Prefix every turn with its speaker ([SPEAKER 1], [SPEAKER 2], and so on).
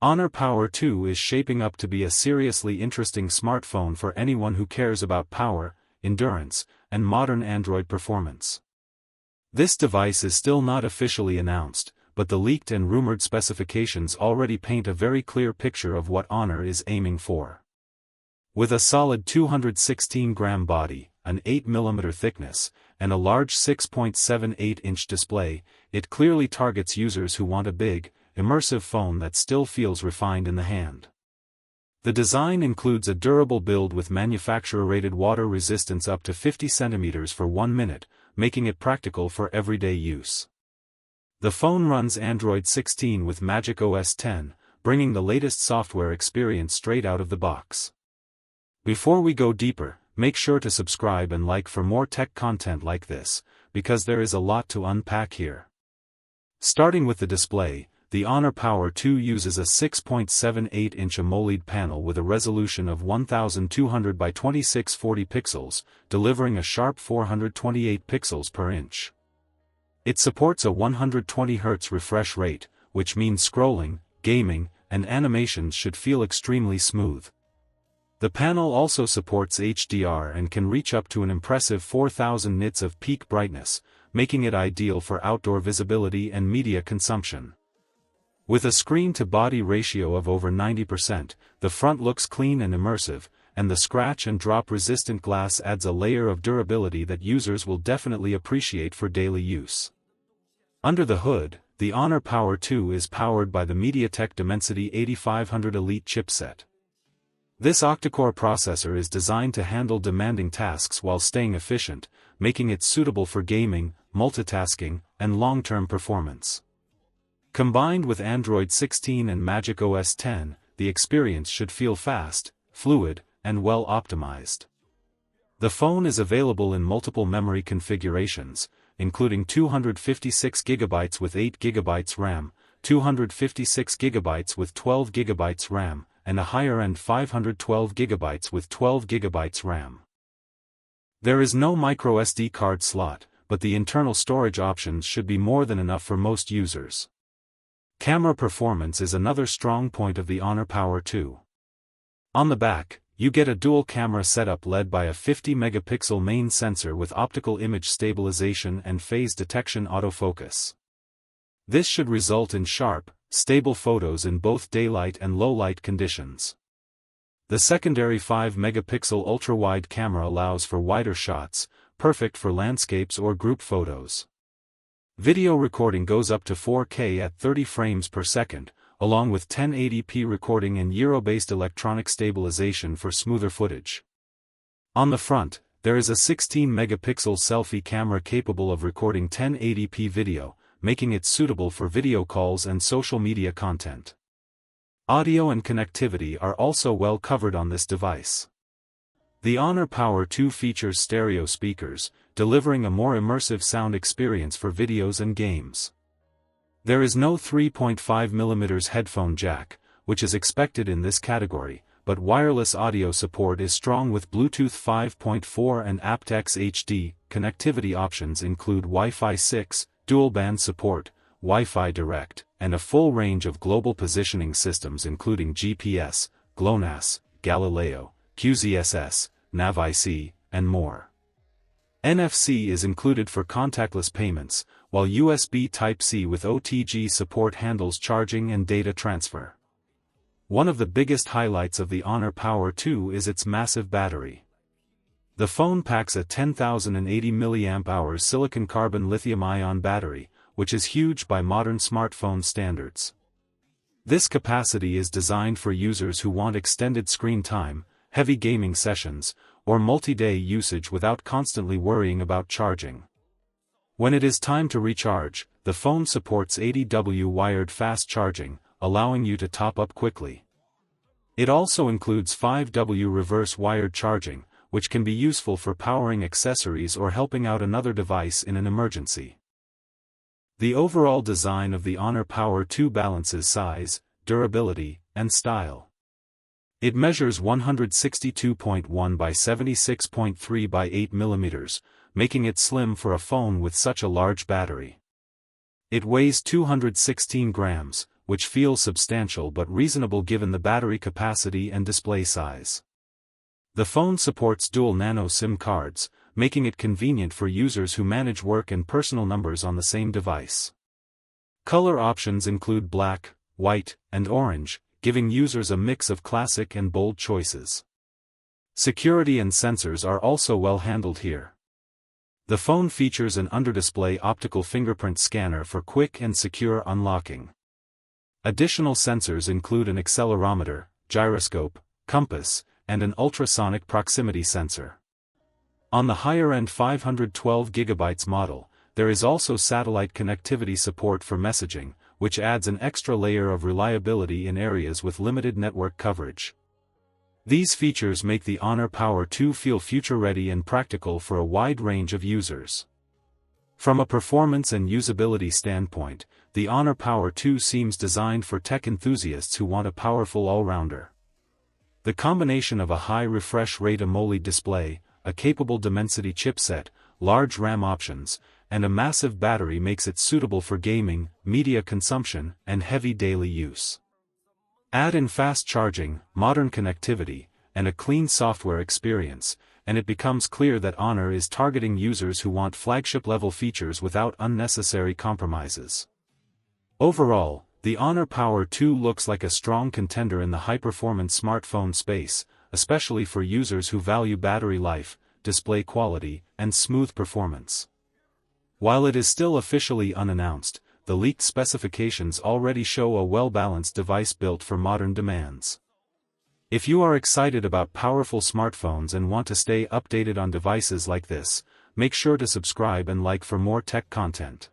[SPEAKER 1] Honor Power2 is shaping up to be a seriously interesting smartphone for anyone who cares about power, endurance, and modern Android performance. This device is still not officially announced, but the leaked and rumored specifications already paint a very clear picture of what Honor is aiming for. With a solid 216-gram body, an 8mm thickness, and a large 6.78-inch display, it clearly targets users who want a big, immersive phone that still feels refined in the hand. The design includes a durable build with manufacturer-rated water resistance up to 50 cm for 1 minute, making it practical for everyday use. The phone runs Android 16 with MagicOS 10, bringing the latest software experience straight out of the box. Before we go deeper, make sure to subscribe and like for more tech content like this, because there is a lot to unpack here. Starting with the display, the Honor Power2 uses a 6.78-inch AMOLED panel with a resolution of 1200 by 2640 pixels, delivering a sharp 428 pixels per inch. It supports a 120 Hz refresh rate, which means scrolling, gaming, and animations should feel extremely smooth. The panel also supports HDR and can reach up to an impressive 4000 nits of peak brightness, making it ideal for outdoor visibility and media consumption. With a screen-to-body ratio of over 90%, the front looks clean and immersive, and the scratch and drop-resistant glass adds a layer of durability that users will definitely appreciate for daily use. Under the hood, the Honor Power2 is powered by the MediaTek Dimensity 8500 Elite chipset. This octa-core processor is designed to handle demanding tasks while staying efficient, making it suitable for gaming, multitasking, and long-term performance. Combined with Android 16 and MagicOS 10, the experience should feel fast, fluid, and well optimized. The phone is available in multiple memory configurations, including 256GB with 8GB RAM, 256GB with 12GB RAM, and a higher-end 512GB with 12GB RAM. There is no microSD card slot, but the internal storage options should be more than enough for most users. Camera performance is another strong point of the Honor Power2. On the back, you get a dual camera setup led by a 50-megapixel main sensor with optical image stabilization and phase detection autofocus. This should result in sharp, stable photos in both daylight and low-light conditions. The secondary 5-megapixel ultra-wide camera allows for wider shots, perfect for landscapes or group photos. Video recording goes up to 4K at 30 frames per second, along with 1080p recording and gyro-based electronic stabilization for smoother footage. On the front, there is a 16-megapixel selfie camera capable of recording 1080p video, making it suitable for video calls and social media content. Audio and connectivity are also well covered on this device. The Honor Power2 features stereo speakers, delivering a more immersive sound experience for videos and games. There is no 3.5mm headphone jack, which is expected in this category, but wireless audio support is strong with Bluetooth 5.4 and aptX HD. Connectivity options include Wi-Fi 6, dual-band support, Wi-Fi Direct, and a full range of global positioning systems including GPS, GLONASS, Galileo, QZSS, NavIC, and more. NFC is included for contactless payments, while USB Type-C with OTG support handles charging and data transfer. One of the biggest highlights of the Honor Power2 is its massive battery. The phone packs a 10,080 mAh silicon-carbon lithium-ion battery, which is huge by modern smartphone standards. This capacity is designed for users who want extended screen time, heavy gaming sessions, or multi-day usage without constantly worrying about charging. When it is time to recharge, the phone supports 80W wired fast charging, allowing you to top up quickly. It also includes 5W reverse wired charging, which can be useful for powering accessories or helping out another device in an emergency. The overall design of the Honor Power2 balances size, durability, and style. It measures 162.1 by 76.3 by 8 mm, making it slim for a phone with such a large battery. It weighs 216 grams, which feels substantial but reasonable given the battery capacity and display size. The phone supports dual nano SIM cards, making it convenient for users who manage work and personal numbers on the same device. Color options include black, white, and orange, giving users a mix of classic and bold choices. Security and sensors are also well handled here. The phone features an under-display optical fingerprint scanner for quick and secure unlocking. Additional sensors include an accelerometer, gyroscope, compass, and an ultrasonic proximity sensor. On the higher-end 512GB model, there is also satellite connectivity support for messaging, which adds an extra layer of reliability in areas with limited network coverage. These features make the Honor Power2 feel future-ready and practical for a wide range of users. From a performance and usability standpoint, the Honor Power2 seems designed for tech enthusiasts who want a powerful all-rounder. The combination of a high refresh rate AMOLED display, a capable Dimensity chipset, large RAM options, and a massive battery makes it suitable for gaming, media consumption, and heavy daily use. Add in fast charging, modern connectivity, and a clean software experience, and it becomes clear that Honor is targeting users who want flagship-level features without unnecessary compromises. Overall, the Honor Power2 looks like a strong contender in the high-performance smartphone space, especially for users who value battery life, display quality, and smooth performance. While it is still officially unannounced, the leaked specifications already show a well-balanced device built for modern demands. If you are excited about powerful smartphones and want to stay updated on devices like this, make sure to subscribe and like for more tech content.